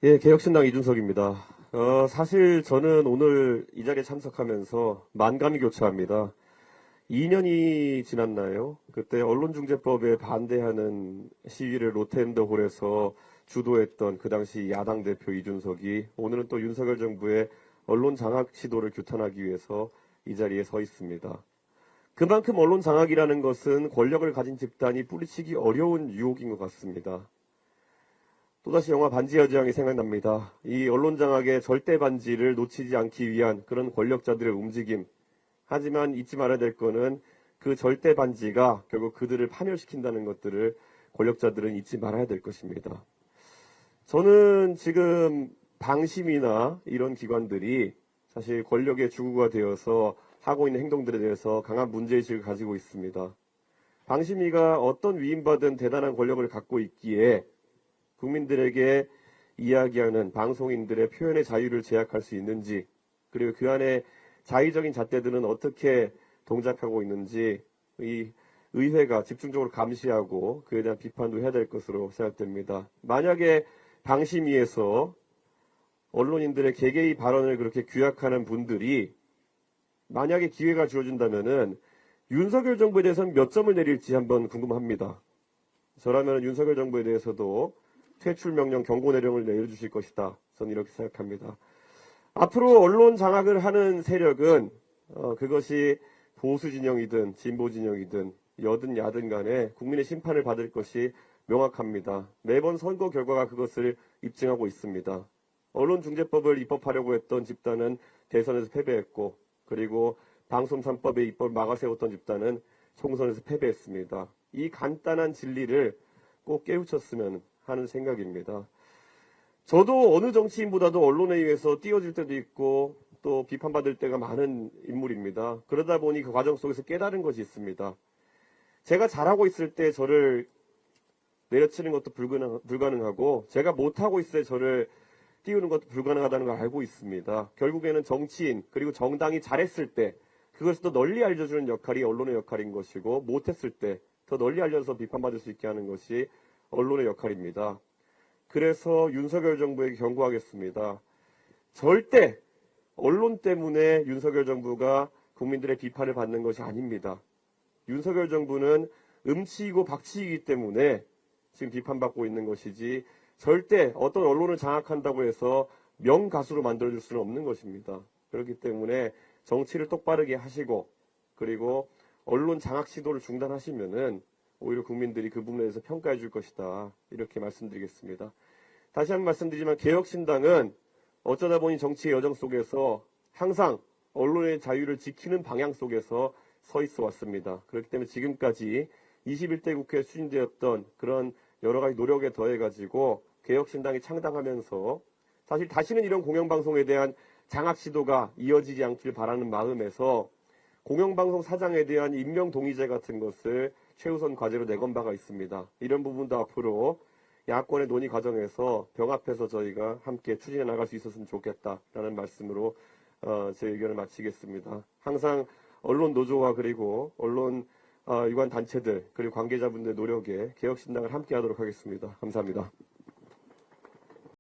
예, 개혁신당 이준석입니다. 사실 저는 오늘 이 자리에 참석하면서 만감이 교차합니다. 2년이 지났나요? 그때 언론중재법에 반대하는 시위를 로텐더홀에서 주도했던 그 당시 야당 대표 이준석이 오늘은 또 윤석열 정부의 언론 장악 시도를 규탄하기 위해서 이 자리에 서 있습니다. 그만큼 언론 장악이라는 것은 권력을 가진 집단이 뿌리치기 어려운 유혹인 것 같습니다. 또다시 영화 반지의 제왕이 생각납니다. 이 언론 장악의 절대 반지를 놓치지 않기 위한 그런 권력자들의 움직임. 하지만 잊지 말아야 될 거는 그 절대 반지가 결국 그들을 파멸시킨다는 것들을 권력자들은 잊지 말아야 될 것입니다. 저는 지금 방심이나 이런 기관들이 사실 권력의 주구가 되어서 하고 있는 행동들에 대해서 강한 문제의식을 가지고 있습니다. 방심위가 어떤 위임받은 대단한 권력을 갖고 있기에 국민들에게 이야기하는 방송인들의 표현의 자유를 제약할 수 있는지, 그리고 그 안에 자의적인 잣대들은 어떻게 동작하고 있는지 이 의회가 집중적으로 감시하고 그에 대한 비판도 해야 될 것으로 생각됩니다. 만약에 방심위에서 언론인들의 개개의 발언을 그렇게 규약하는 분들이 만약에 기회가 주어진다면은 윤석열 정부에 대해서는 몇 점을 내릴지 한번 궁금합니다. 저라면 윤석열 정부에 대해서도 퇴출 명령 경고 내령을 내려주실 것이다. 저는 이렇게 생각합니다. 앞으로 언론 장악을 하는 세력은 그것이 보수 진영이든 진보 진영이든 여든 야든 간에 국민의 심판을 받을 것이 명확합니다. 매번 선거 결과가 그것을 입증하고 있습니다. 언론중재법을 입법하려고 했던 집단은 대선에서 패배했고, 그리고 방송 3법의 입법을 막아세웠던 집단은 총선에서 패배했습니다. 이 간단한 진리를 꼭 깨우쳤으면 하는 생각입니다. 저도 어느 정치인보다도 언론에 의해서 띄워질 때도 있고 또 비판받을 때가 많은 인물입니다. 그러다 보니 그 과정 속에서 깨달은 것이 있습니다. 제가 잘하고 있을 때 저를 내려치는 것도 불가능하고 제가 못하고 있을 때 저를 띄우는 것도 불가능하다는 걸 알고 있습니다. 결국에는 정치인 그리고 정당이 잘했을 때 그것을 더 널리 알려주는 역할이 언론의 역할인 것이고, 못했을 때 더 널리 알려서 비판받을 수 있게 하는 것이 언론의 역할입니다. 그래서 윤석열 정부에게 경고하겠습니다. 절대 언론 때문에 윤석열 정부가 국민들의 비판을 받는 것이 아닙니다. 윤석열 정부는 음치이고 박치이기 때문에 지금 비판받고 있는 것이지, 절대 어떤 언론을 장악한다고 해서 명가수로 만들어줄 수는 없는 것입니다. 그렇기 때문에 정치를 똑바르게 하시고, 그리고 언론 장악 시도를 중단하시면은 오히려 국민들이 그 부분에 대해서 평가해 줄 것이다. 이렇게 말씀드리겠습니다. 다시 한번 말씀드리지만 개혁신당은 어쩌다 보니 정치의 여정 속에서 항상 언론의 자유를 지키는 방향 속에서 서 있어 왔습니다. 그렇기 때문에 지금까지 21대 국회에 추진되었던 그런 여러 가지 노력에 더해가지고 개혁신당이 창당하면서 사실 다시는 이런 공영방송에 대한 장악 시도가 이어지지 않길 바라는 마음에서 공영방송 사장에 대한 임명 동의제 같은 것을 최우선 과제로 내건 바가 있습니다. 이런 부분도 앞으로 야권의 논의 과정에서 병합해서 저희가 함께 추진해 나갈 수 있었으면 좋겠다라는 말씀으로 제 의견을 마치겠습니다. 항상 언론 노조와 그리고 언론 유관 단체들 그리고 관계자분들의 노력에 개혁신당을 함께 하도록 하겠습니다. 감사합니다.